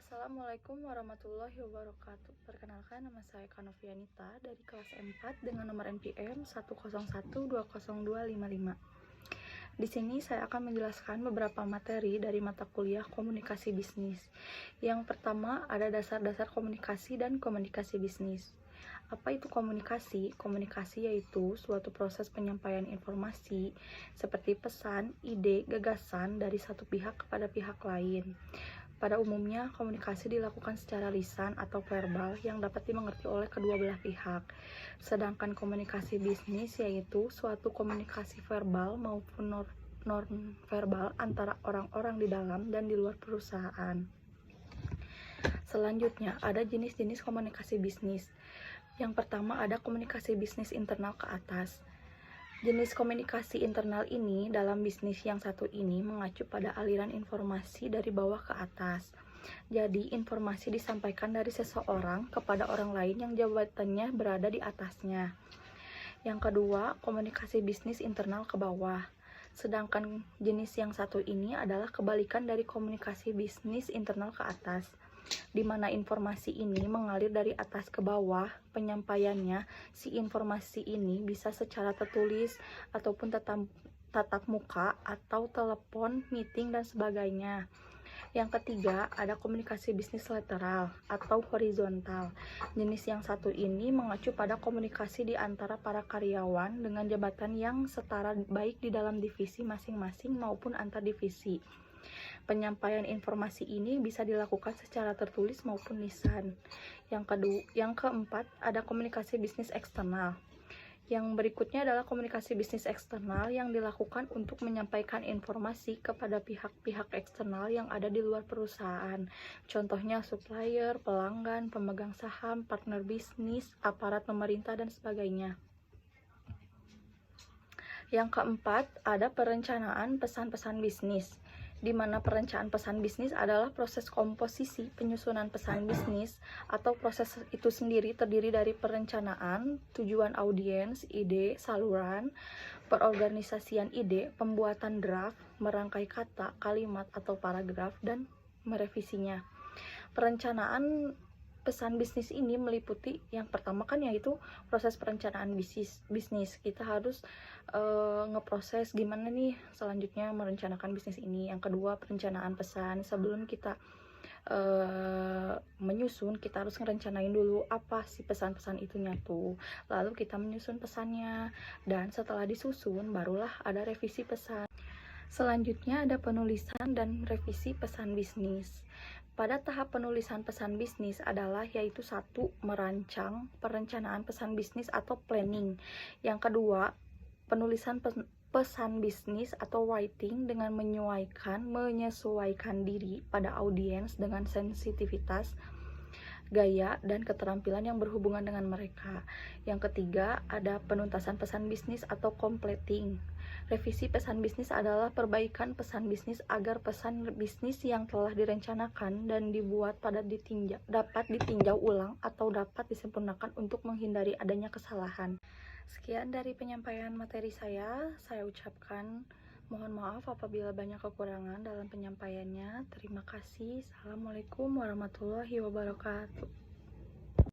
Assalamualaikum warahmatullahi wabarakatuh. Perkenalkan, nama saya Kanovianita dari kelas 4 dengan nomor NPM 101202555. Di sini saya akan menjelaskan beberapa materi dari mata kuliah komunikasi bisnis. Yang pertama ada dasar-dasar komunikasi dan komunikasi bisnis. Apa itu komunikasi? Komunikasi yaitu suatu proses penyampaian informasi seperti pesan, ide, gagasan dari satu pihak kepada pihak lain. Pada umumnya, komunikasi dilakukan secara lisan atau verbal yang dapat dimengerti oleh kedua belah pihak. Sedangkan komunikasi bisnis yaitu suatu komunikasi verbal maupun non-verbal antara orang-orang di dalam dan di luar perusahaan. Selanjutnya, ada jenis-jenis komunikasi bisnis. Yang pertama ada komunikasi bisnis internal ke atas. Jenis komunikasi internal ini dalam bisnis yang satu ini mengacu pada aliran informasi dari bawah ke atas. Jadi, informasi disampaikan dari seseorang kepada orang lain yang jabatannya berada di atasnya. Yang kedua, komunikasi bisnis internal ke bawah. Sedangkan jenis yang satu ini adalah kebalikan dari komunikasi bisnis internal ke atas, di mana informasi ini mengalir dari atas ke bawah. Penyampaiannya, si informasi ini bisa secara tertulis ataupun tatap muka atau telepon, meeting, dan sebagainya. Yang ketiga, ada komunikasi bisnis lateral atau horizontal. Jenis yang satu ini mengacu pada komunikasi di antara para karyawan dengan jabatan yang setara baik di dalam divisi masing-masing maupun antar divisi. Penyampaian informasi ini bisa dilakukan secara tertulis maupun lisan. Yang keempat, ada komunikasi bisnis eksternal. Yang berikutnya adalah komunikasi bisnis eksternal yang dilakukan untuk menyampaikan informasi kepada pihak-pihak eksternal yang ada di luar perusahaan. Contohnya supplier, pelanggan, pemegang saham, partner bisnis, aparat pemerintah, dan sebagainya. Yang keempat, ada perencanaan pesan-pesan bisnis, di mana perencanaan pesan bisnis adalah proses komposisi penyusunan pesan bisnis atau proses itu sendiri terdiri dari perencanaan, tujuan audiens, ide, saluran, perorganisasian ide, pembuatan draft, merangkai kata, kalimat atau paragraf, dan merevisinya. Perencanaan pesan bisnis ini meliputi yang pertama kan yaitu proses perencanaan bisnis. Kita harus ngeproses gimana nih selanjutnya merencanakan bisnis ini. Yang kedua, perencanaan pesan. Sebelum kita menyusun, kita harus ngerencanain dulu apa sih pesan-pesan itunya tuh. Lalu kita menyusun pesannya, dan setelah disusun barulah ada revisi pesan. Selanjutnya ada penulisan dan revisi pesan bisnis. Pada tahap penulisan pesan bisnis adalah yaitu satu, merancang perencanaan pesan bisnis atau planning. Yang kedua, penulisan pesan bisnis atau writing dengan menyesuaikan diri pada audiens dengan sensitivitas, gaya, dan keterampilan yang berhubungan dengan mereka. Yang ketiga, ada penuntasan pesan bisnis atau completing. Revisi pesan bisnis adalah perbaikan pesan bisnis agar pesan bisnis yang telah direncanakan dan dibuat dapat ditinjau ulang atau dapat disempurnakan untuk menghindari adanya kesalahan. Sekian dari penyampaian materi saya ucapkan mohon maaf apabila banyak kekurangan dalam penyampaiannya. Terima kasih. Assalamualaikum warahmatullahi wabarakatuh.